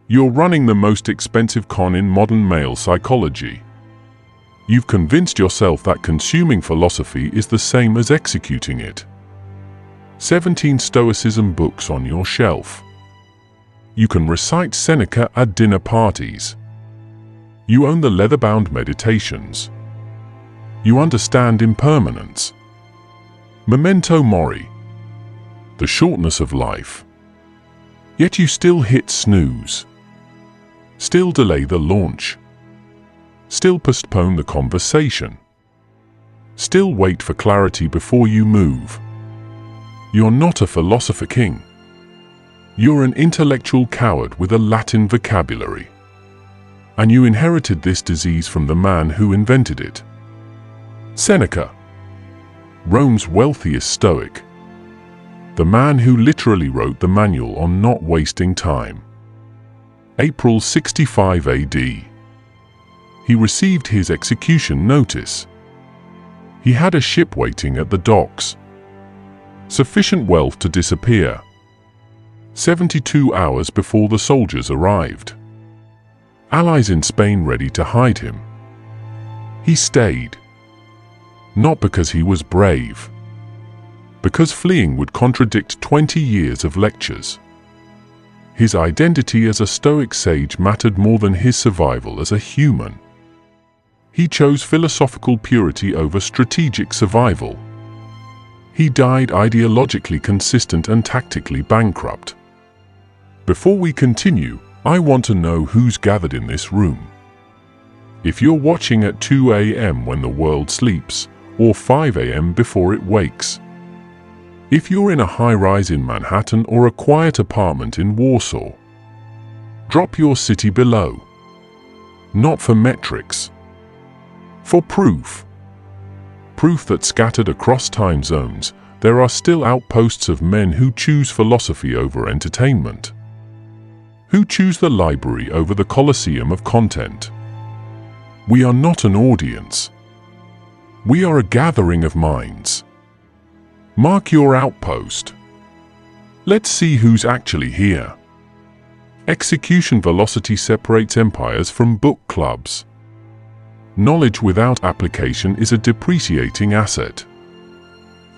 You're running the most expensive con in modern male psychology. You've convinced yourself that consuming philosophy is the same as executing it. 17 Stoicism books on your shelf. You can recite Seneca at dinner parties. You own the leather-bound Meditations. You understand impermanence. Memento mori. The shortness of life. Yet you still hit snooze. Still delay the launch. Still postpone the conversation. Still wait for clarity before you move. You're not a philosopher king. You're an intellectual coward with a Latin vocabulary. And you inherited this disease from the man who invented it. Seneca, Rome's wealthiest Stoic. The man who literally wrote the manual on not wasting time. April 65 AD. He received his execution notice. He had a ship waiting at the docks. Sufficient wealth to disappear. 72 hours before the soldiers arrived. Allies in Spain ready to hide him. He stayed. Not because he was brave. Because fleeing would contradict 20 years of lectures. His identity as a Stoic sage mattered more than his survival as a human. He chose philosophical purity over strategic survival. He died ideologically consistent and tactically bankrupt. Before we continue, I want to know who's gathered in this room. If you're watching at 2 a.m. when the world sleeps, or 5 a.m. before it wakes. If you're in a high-rise in Manhattan or a quiet apartment in Warsaw. Drop your city below. Not for metrics. For proof. Proof that scattered across time zones, there are still outposts of men who choose philosophy over entertainment. Who choose the library over the Colosseum of content. We are not an audience. We are a gathering of minds. Mark your outpost. Let's see who's actually here. Execution velocity separates empires from book clubs. Knowledge without application is a depreciating asset.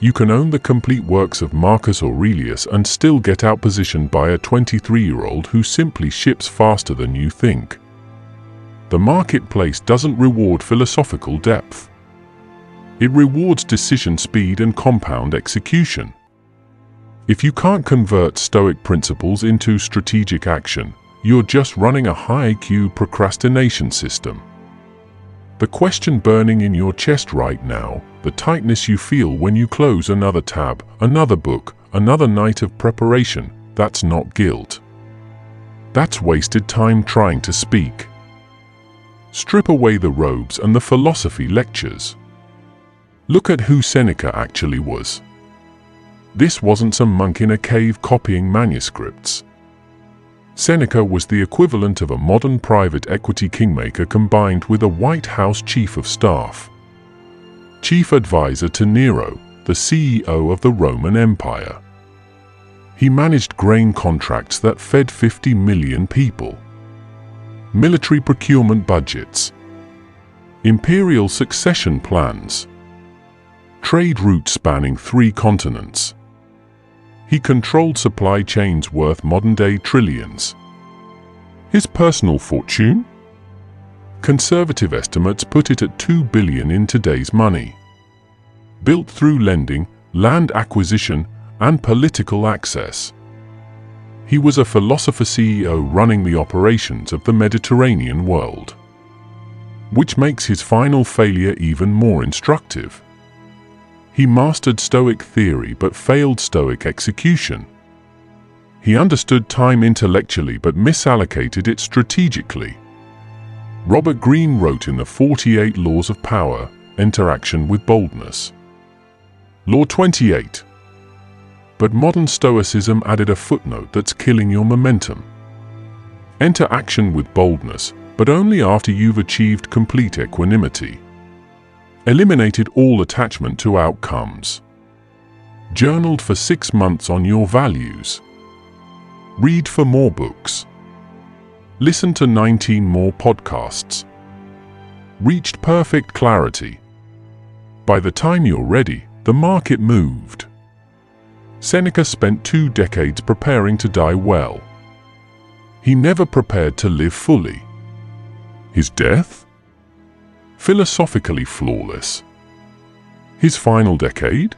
You can own the complete works of Marcus Aurelius and still get outpositioned by a 23-year-old who simply ships faster than you think. The marketplace doesn't reward philosophical depth. It rewards decision speed and compound execution. If you can't convert Stoic principles into strategic action, you're just running a high IQ procrastination system. The question burning in your chest right now, the tightness you feel when you close another tab, another book, another night of preparation, that's not guilt. That's wasted time trying to speak. Strip away the robes and the philosophy lectures. Look at who Seneca actually was. This wasn't some monk in a cave copying manuscripts. Seneca was the equivalent of a modern private equity kingmaker combined with a White House chief of staff. Chief advisor to Nero, the CEO of the Roman Empire. He managed grain contracts that fed 50 million people. Military procurement budgets. Imperial succession plans. Trade routes spanning 3 continents. He controlled supply chains worth modern-day trillions. His personal fortune? Conservative estimates put it at $2 billion in today's money. Built through lending, land acquisition, and political access. He was a philosopher CEO running the operations of the Mediterranean world. Which makes his final failure even more instructive. He mastered Stoic theory but failed Stoic execution. He understood time intellectually but misallocated it strategically. Robert Greene wrote in the 48 Laws of Power, Enter action with boldness. Law 28. But modern Stoicism added a footnote that's killing your momentum. Enter action with boldness, but only after you've achieved complete equanimity. Eliminated all attachment to outcomes. Journaled for 6 months on your values. Read for more books. Listen to 19 more podcasts. Reached perfect clarity. By the time you're ready, the market moved. Seneca spent 2 decades preparing to die well. He never prepared to live fully. His death? Philosophically flawless. His final decade?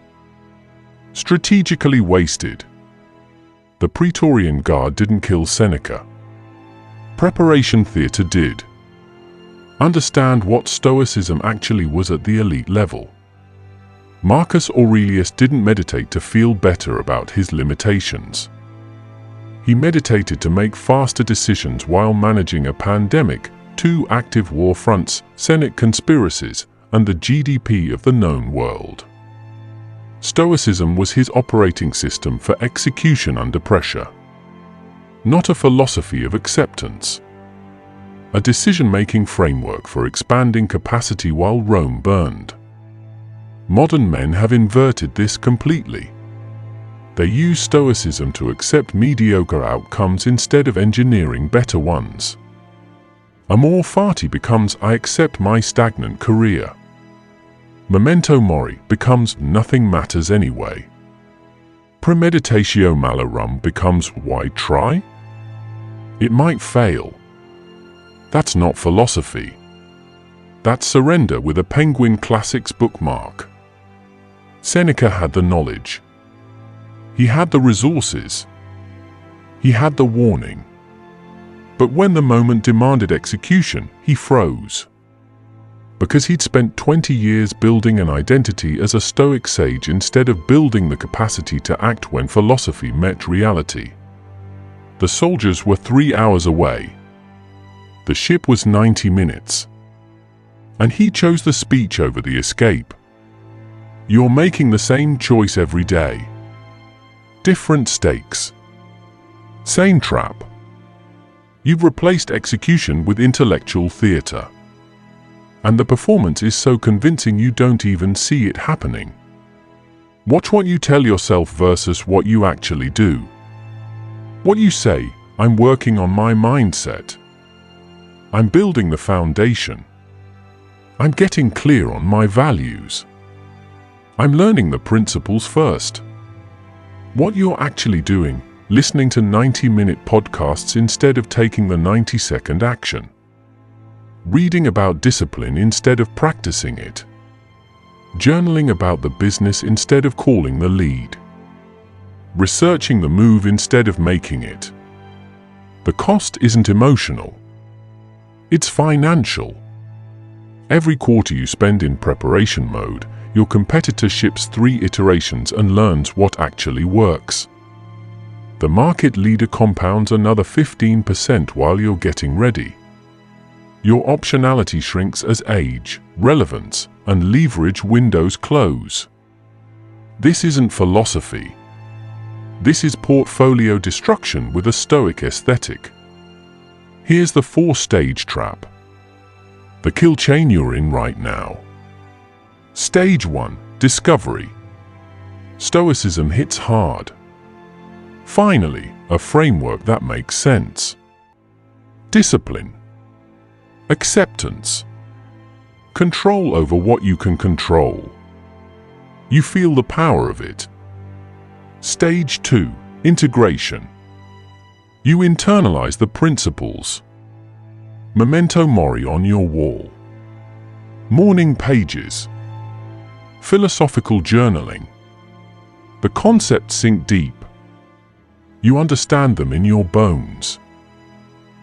Strategically wasted. The Praetorian Guard didn't kill Seneca. Preparation theatre did. Understand what Stoicism actually was at the elite level. Marcus Aurelius didn't meditate to feel better about his limitations. He meditated to make faster decisions while managing a pandemic, 2 active war fronts, Senate conspiracies, and the GDP of the known world. Stoicism was his operating system for execution under pressure. Not a philosophy of acceptance. A decision-making framework for expanding capacity while Rome burned. Modern men have inverted this completely. They use Stoicism to accept mediocre outcomes instead of engineering better ones. Amor fati becomes I accept my stagnant career. Memento mori becomes nothing matters anyway. Premeditatio malorum becomes why try? It might fail. That's not philosophy. That's surrender with a Penguin Classics bookmark. Seneca had the knowledge. He had the resources. He had the warning. But when the moment demanded execution, he froze. Because he'd spent 20 years building an identity as a Stoic sage instead of building the capacity to act when philosophy met reality. The soldiers were 3 hours away. The ship was 90 minutes. And he chose the speech over the escape. You're making the same choice every day. Different stakes. Same trap. You've replaced execution with intellectual theatre. And the performance is so convincing you don't even see it happening. Watch what you tell yourself versus what you actually do. What you say, I'm working on my mindset. I'm building the foundation. I'm getting clear on my values. I'm learning the principles first. What you're actually doing, listening to 90-minute podcasts instead of taking the 90-second action. Reading about discipline instead of practicing it. Journaling about the business instead of calling the lead. Researching the move instead of making it. The cost isn't emotional. It's financial. Every quarter you spend in preparation mode, your competitor ships 3 iterations and learns what actually works. The market leader compounds another 15% while you're getting ready. Your optionality shrinks as age, relevance, and leverage windows close. This isn't philosophy. This is portfolio destruction with a Stoic aesthetic. Here's the 4-stage trap. The kill chain you're in right now. Stage 1, discovery. Stoicism hits hard. Finally, a framework that makes sense. Discipline. Acceptance. Control over what you can control. You feel the power of it. Stage 2, integration. You internalize the principles. Memento mori on your wall. Morning pages. Philosophical journaling. The concepts sink deep. You understand them in your bones.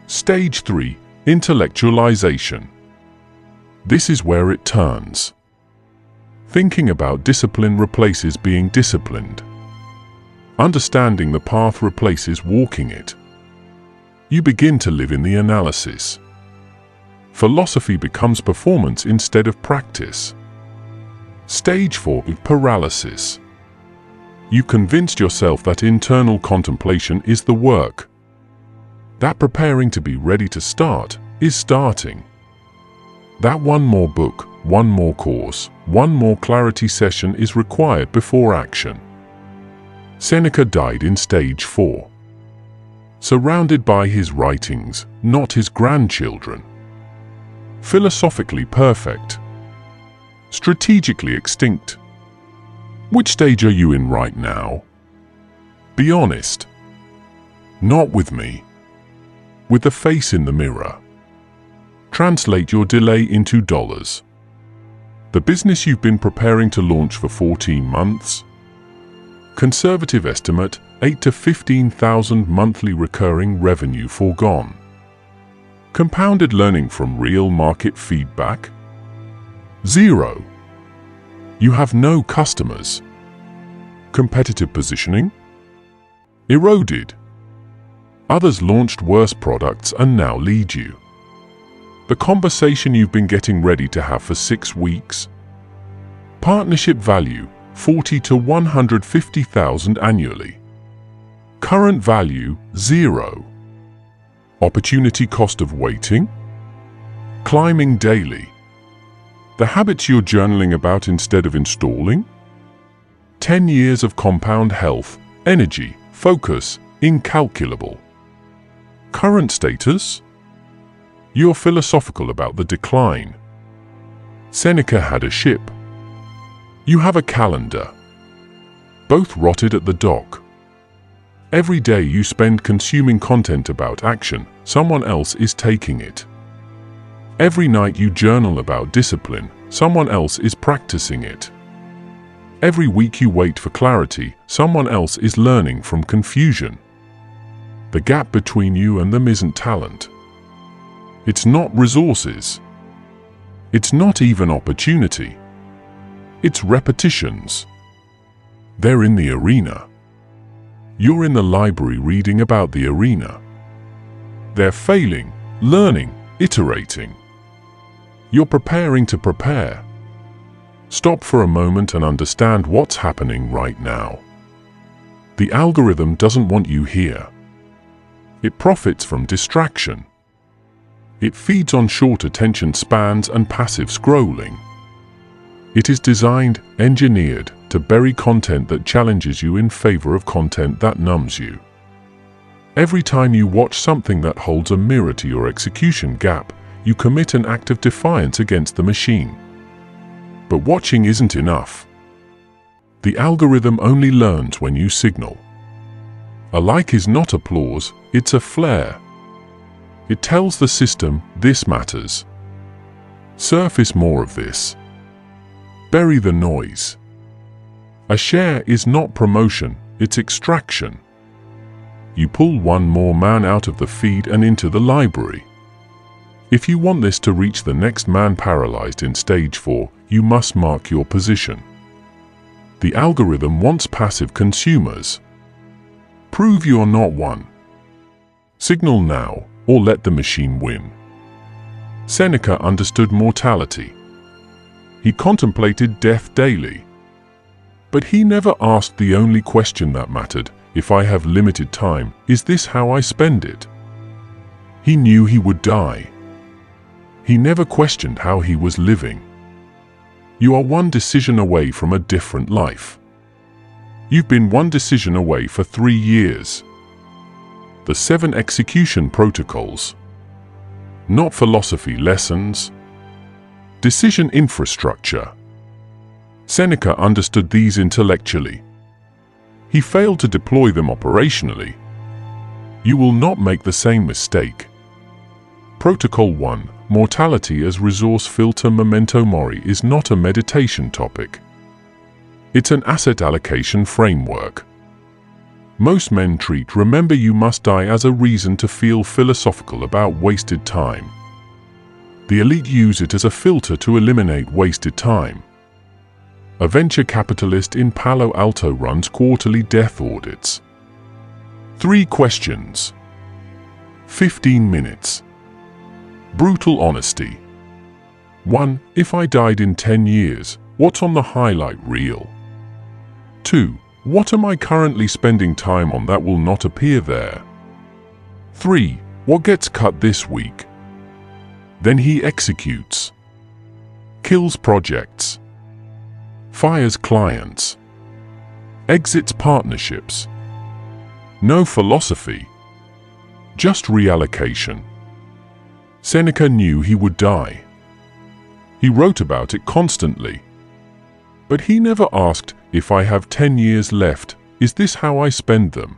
Stage 3, intellectualization. This is where it turns. Thinking about discipline replaces being disciplined. Understanding the path replaces walking it. You begin to live in the analysis. Philosophy becomes performance instead of practice. Stage 4, paralysis. You convinced yourself that internal contemplation is the work. That preparing to be ready to start is starting. That one more book, one more course, one more clarity session is required before action. Seneca died in stage 4. surrounded by his writings, not his grandchildren. Philosophically perfect. Strategically extinct. Which stage are you in right now? Be honest. Not with me. With the face in the mirror. Translate your delay into dollars. The business you've been preparing to launch for 14 months? Conservative estimate, 8 to 15,000 monthly recurring revenue foregone. Compounded learning from real market feedback? 0. You have no customers. Competitive positioning? Eroded. Others launched worse products and now lead you. The conversation you've been getting ready to have for 6 weeks? Partnership value, 40 to 150,000 annually. Current value, 0. Opportunity cost of waiting? Climbing daily. The habits you're journaling about instead of installing? 10 years of compound health, energy, focus, incalculable. Current status? You're philosophical about the decline. Seneca had a ship. You have a calendar. Both rotted at the dock. Every day you spend consuming content about action, someone else is taking it. Every night you journal about discipline, someone else is practicing it. Every week you wait for clarity, someone else is learning from confusion. The gap between you and them isn't talent. It's not resources. It's not even opportunity. It's repetitions. They're in the arena. You're in the library reading about the arena. They're failing, learning, iterating. You're preparing to prepare. Stop for a moment and understand what's happening right now. The algorithm doesn't want you here. It profits from distraction. It feeds on short attention spans and passive scrolling. It is designed, engineered, to bury content that challenges you in favor of content that numbs you. Every time you watch something that holds a mirror to your execution gap, you commit an act of defiance against the machine. But watching isn't enough. The algorithm only learns when you signal. A like is not applause, it's a flare. It tells the system, this matters. Surface more of this. Bury the noise. A share is not promotion, it's extraction. You pull one more man out of the feed and into the library. If you want this to reach the next man paralyzed in stage 4, you must mark your position. The algorithm wants passive consumers. Prove you're not one. Signal now, or let the machine win. Seneca understood mortality. He contemplated death daily. But he never asked the only question that mattered: if I have limited time, is this how I spend it? He knew he would die. He never questioned how he was living. You are one decision away from a different life. You've been one decision away for 3 years. The 7 execution protocols. Not philosophy lessons. Decision infrastructure. Seneca understood these intellectually. He failed to deploy them operationally. You will not make the same mistake. Protocol 1. Mortality as resource filter. Memento mori is not a meditation topic. It's an asset allocation framework. Most men treat remember you must die as a reason to feel philosophical about wasted time. The elite use it as a filter to eliminate wasted time. A venture capitalist in Palo Alto runs quarterly death audits. 3 questions. 15 minutes. Brutal honesty. 1. If I died in 10 years, what's on the highlight reel? 2. What am I currently spending time on that will not appear there? 3. What gets cut this week? Then he executes. Kills projects. Fires clients. Exits partnerships. No philosophy. just reallocation. Seneca knew he would die. He wrote about it constantly. But he never asked, if I have 10 years left, is this how I spend them?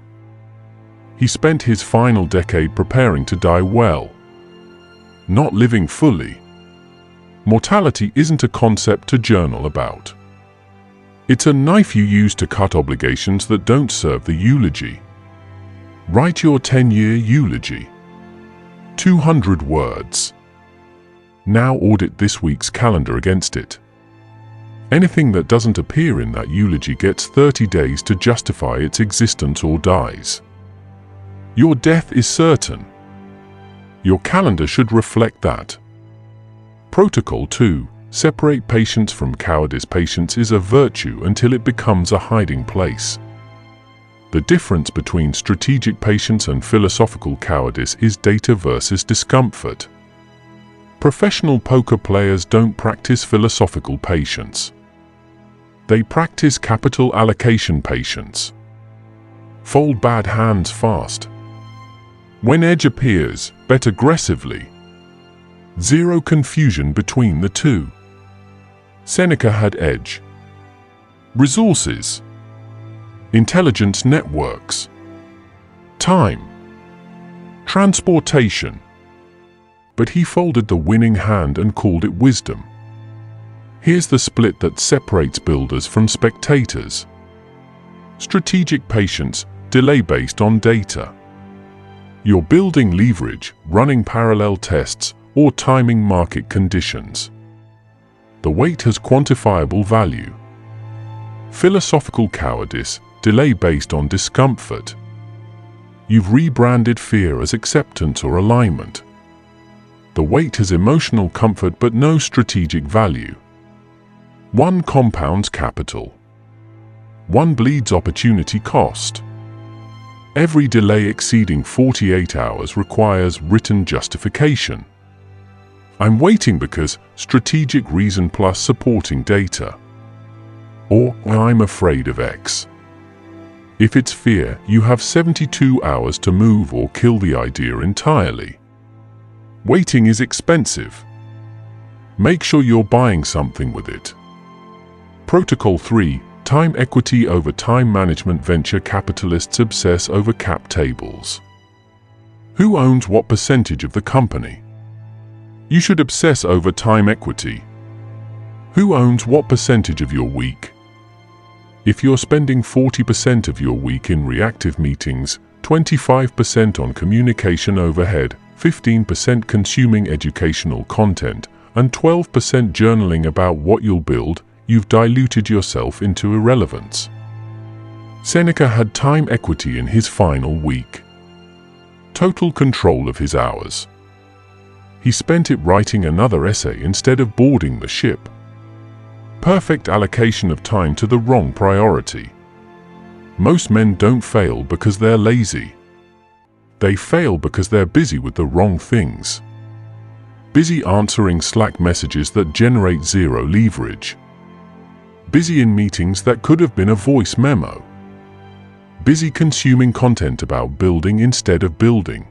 He spent his final decade preparing to die well, not living fully. Mortality isn't a concept to journal about. It's a knife you use to cut obligations that don't serve the eulogy. Write your 10-year eulogy. 200 words. Now audit this week's calendar against it. Anything that doesn't appear in that eulogy gets 30 days to justify its existence or dies. Your death is certain. Your calendar should reflect that. Protocol 2. Separate patience from cowardice. Patience is a virtue until it becomes a hiding place. The difference between strategic patience and philosophical cowardice is data versus discomfort. Professional poker players don't practice philosophical patience. They practice capital allocation patience. Fold bad hands fast. When edge appears, bet aggressively. Zero confusion between the two. Seneca had edge. Resources. Intelligence networks. Time. Transportation. But he folded the winning hand and called it wisdom. Here's the split that separates builders from spectators. Strategic patience, delay based on data. You're building leverage, running parallel tests, or timing market conditions. The weight has quantifiable value. Philosophical cowardice, delay based on discomfort. You've rebranded fear as acceptance or alignment. The weight has emotional comfort but no strategic value. One compounds capital. One bleeds opportunity cost. Every delay exceeding 48 hours requires written justification. I'm waiting because strategic reason plus supporting data. Or I'm afraid of X. If it's fear, you have 72 hours to move or kill the idea entirely. Waiting is expensive. Make sure you're buying something with it. Protocol 3. Time equity over time management. Venture capitalists obsess over cap tables. Who owns what percentage of the company? You should obsess over time equity. Who owns what percentage of your week? If you're spending 40% of your week in reactive meetings, 25% on communication overhead, 15% consuming educational content, and 12% journaling about what you'll build, you've diluted yourself into irrelevance. Seneca had time equity in his final week. Total control of his hours. He spent it writing another essay instead of boarding the ship. Perfect allocation of time to the wrong priority. Most men don't fail because they're lazy. They fail because they're busy with the wrong things. Busy answering Slack messages that generate zero leverage. Busy in meetings that could have been a voice memo. Busy consuming content about building instead of building.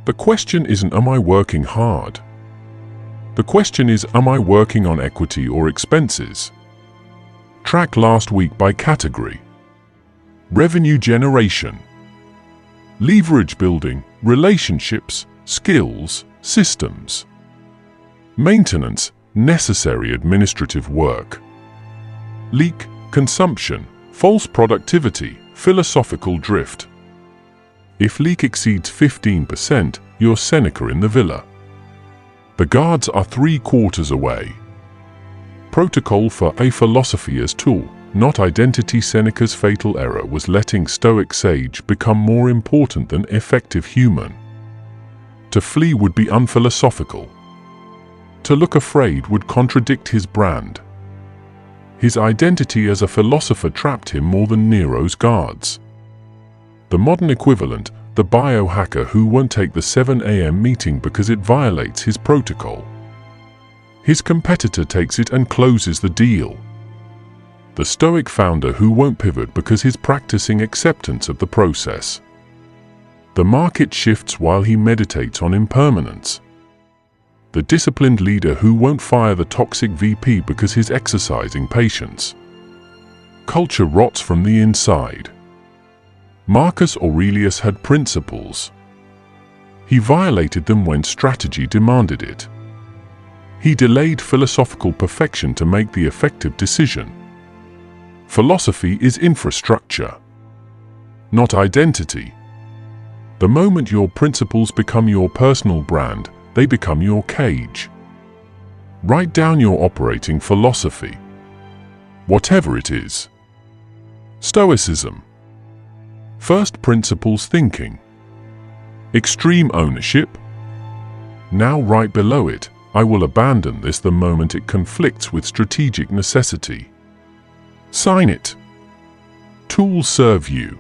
The question isn't, am I working hard? The question is, am I working on equity or expenses? Track last week by category. Revenue generation. Leverage building, relationships, skills, systems. Maintenance, necessary administrative work. Leak, consumption, false productivity, philosophical drift. If leak exceeds 15%, you're Seneca in the villa. The guards are 3/4 away. Protocol for a philosophy as tool, not identity. Seneca's fatal error was letting Stoic sage become more important than effective human. To flee would be unphilosophical. To look afraid would contradict his brand. His identity as a philosopher trapped him more than Nero's guards. The modern equivalent, the biohacker who won't take the 7 a.m. meeting because it violates his protocol. His competitor takes it and closes the deal. The Stoic founder who won't pivot because he's practicing acceptance of the process. The market shifts while he meditates on impermanence. The disciplined leader who won't fire the toxic VP because he's exercising patience. Culture rots from the inside. Marcus Aurelius had principles. He violated them when strategy demanded it. He delayed philosophical perfection to make the effective decision. Philosophy is infrastructure, not identity. The moment your principles become your personal brand, they become your cage. Write down your operating philosophy, whatever it is. Stoicism. First principles thinking. Extreme ownership. Now right below it, I will abandon this the moment it conflicts with strategic necessity. Sign it. Tools serve you.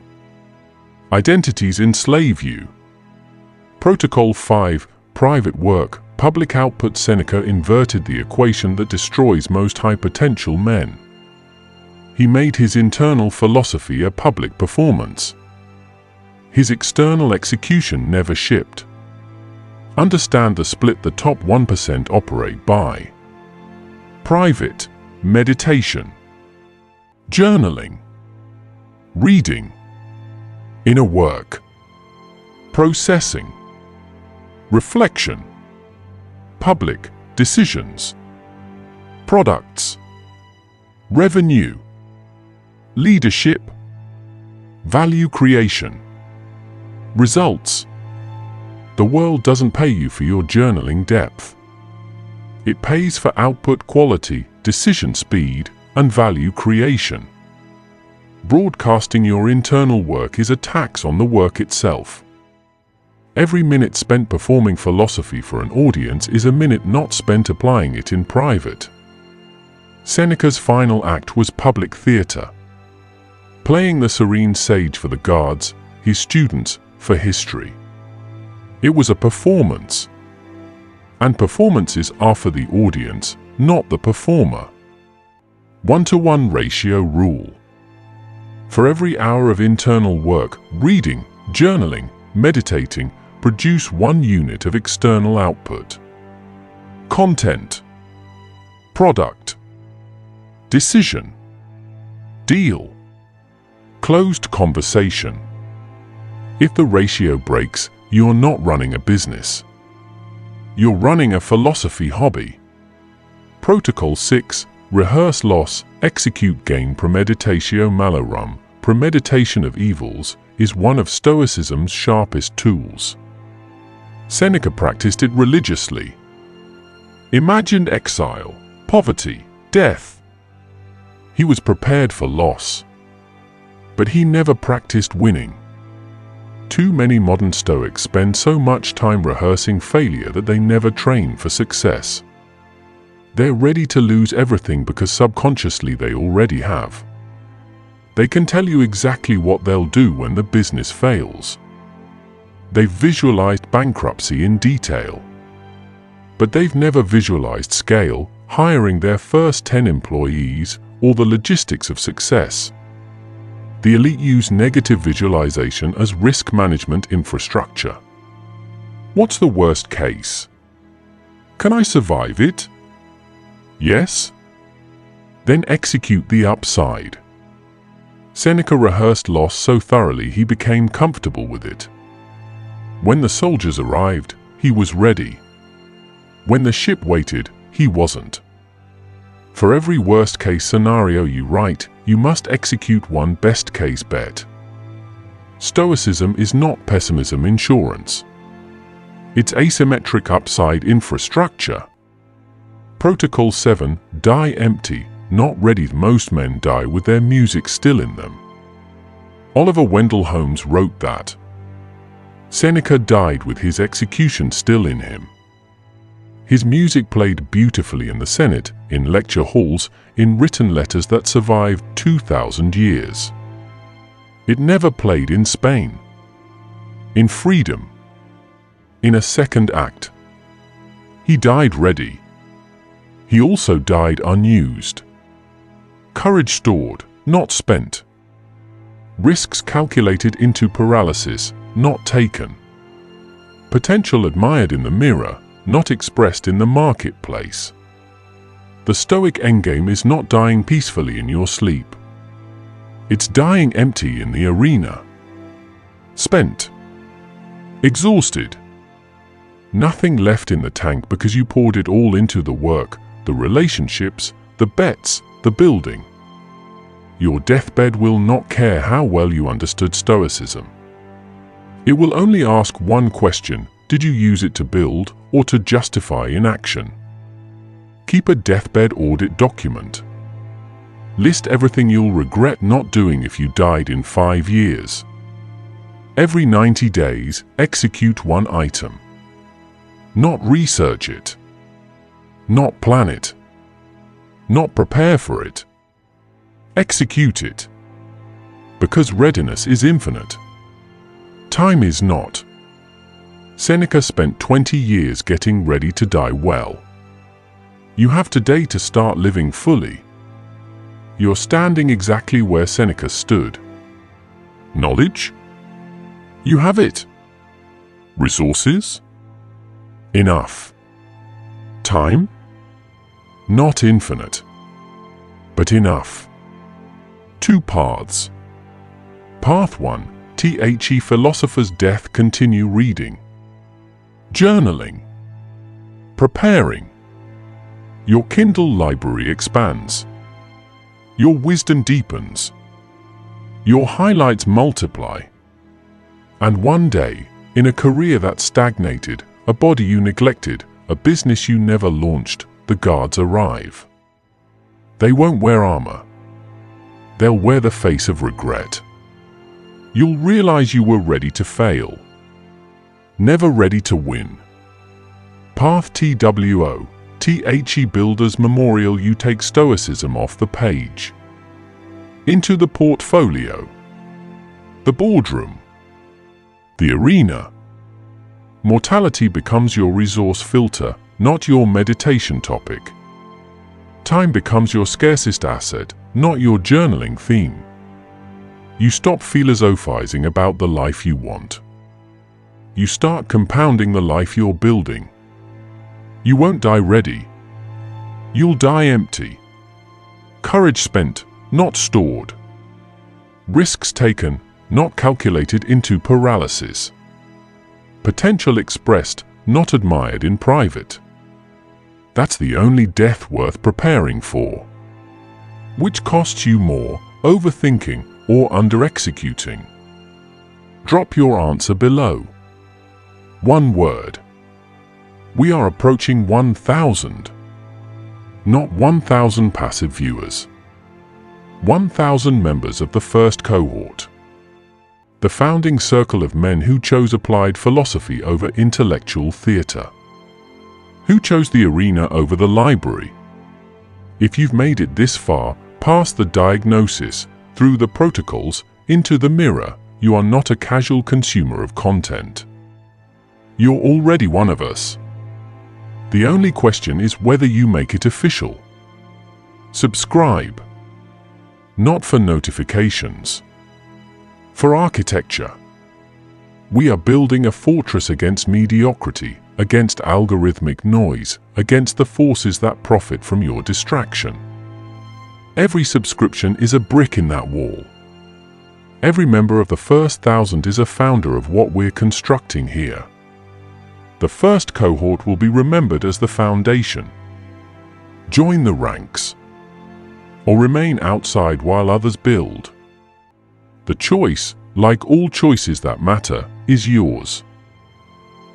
Identities enslave you. Protocol 5. Private work, public output. Seneca inverted the equation that destroys most high-potential men. He made his internal philosophy a public performance. His external execution never shipped. Understand the split the top 1% operate by. Private, meditation, journaling, reading, inner work, processing, reflection, public, decisions, products, revenue, leadership, value creation, results. The world doesn't pay you for your journaling depth. It pays for output quality, decision speed, and value creation. Broadcasting your internal work is a tax on the work itself. Every minute spent performing philosophy for an audience is a minute not spent applying it in private. Seneca's final act was public theatre. Playing the serene sage for the guards, his students, for history. It was a performance. And performances are for the audience, not the performer. 1-to-1 ratio rule. For every hour of internal work, reading, journaling, meditating, produce 1 unit of external output. Content. Product. Decision. Deal. Closed conversation. If the ratio breaks, you're not running a business. You're running a philosophy hobby. Protocol 6. Rehearse loss, execute gain. Premeditatio malorum, premeditation of evils, is one of Stoicism's sharpest tools. Seneca practiced it religiously. Imagined exile, poverty, death. He was prepared for loss. But he never practiced winning. Too many modern Stoics spend so much time rehearsing failure that they never train for success. They're ready to lose everything because subconsciously they already have. They can tell you exactly what they'll do when the business fails. They've visualized bankruptcy in detail. But they've never visualized scale, hiring their first 10 employees, or the logistics of success. The elite use negative visualization as risk management infrastructure. What's the worst case? Can I survive it? Yes? Then execute the upside. Seneca rehearsed loss so thoroughly he became comfortable with it. When the soldiers arrived, he was ready. When the ship waited, he wasn't. For every worst-case scenario you write, you must execute one best-case bet. Stoicism is not pessimism insurance. It's asymmetric upside infrastructure. Protocol 7. Die empty, not ready. Most men die with their music still in them. Oliver Wendell Holmes wrote that. Seneca died with his execution still in him. His music played beautifully in the Senate, in lecture halls, in written letters that survived 2,000 years. It never played in Spain. In freedom. In a second act. He died ready. He also died unused. Courage stored, not spent. Risks calculated into paralysis, not taken. Potential admired in the mirror, not expressed in the marketplace. The Stoic endgame is not dying peacefully in your sleep. It's dying empty in the arena. Spent. Exhausted. Nothing left in the tank because you poured it all into the work, the relationships, the bets, the building. Your deathbed will not care how well you understood Stoicism. It will only ask one question: did you use it to build or to justify inaction? Keep a deathbed audit document. List everything you'll regret not doing if you died in 5 years. Every 90 days, execute one item. Not research it. Not plan it. Not prepare for it. Execute it. Because readiness is infinite. Time is not. Seneca spent 20 years getting ready to die well. You have today to start living fully. You're standing exactly where Seneca stood. Knowledge? You have it. Resources? Enough. Time? Not infinite, but enough. 2 paths. Path 1, The philosopher's death. Continue reading. Journaling. Preparing. Your Kindle library expands. Your wisdom deepens. Your highlights multiply. And one day, in a career that stagnated, a body you neglected, a business you never launched, the guards arrive. They won't wear armor. They'll wear the face of regret. You'll realize you were ready to fail, never ready to win. Path TWO, The Builder's Memorial. You take Stoicism off the page, into the portfolio, the boardroom, the arena. Mortality becomes your resource filter, not your meditation topic. Time becomes your scarcest asset, not your journaling theme. You stop philosophizing about the life you want. You start compounding the life you're building. You won't die ready. You'll die empty. Courage spent, not stored. Risks taken, not calculated into paralysis. Potential expressed, not admired in private. That's the only death worth preparing for. Which costs you more, overthinking or under-executing? Drop your answer below. One word. We are approaching 1,000. Not 1,000 passive viewers. 1,000 members of the first cohort. The founding circle of men who chose applied philosophy over intellectual theater. Who chose the arena over the library? If you've made it this far, past the diagnosis, through the protocols, into the mirror, you are not a casual consumer of content. You're already one of us. The only question is whether you make it official. Subscribe. Not for notifications. For architecture. We are building a fortress against mediocrity, against algorithmic noise, against the forces that profit from your distraction. Every subscription is a brick in that wall. Every member of the first 1,000 is a founder of what we're constructing here. The first cohort will be remembered as the foundation. Join the ranks, or remain outside while others build. The choice, like all choices that matter, is yours.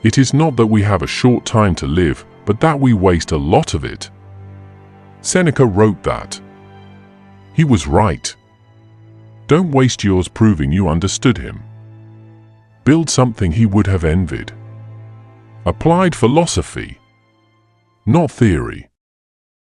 It is not that we have a short time to live, but that we waste a lot of it. Seneca wrote that. He was right. Don't waste yours proving you understood him. Build something he would have envied. Applied philosophy, not theory.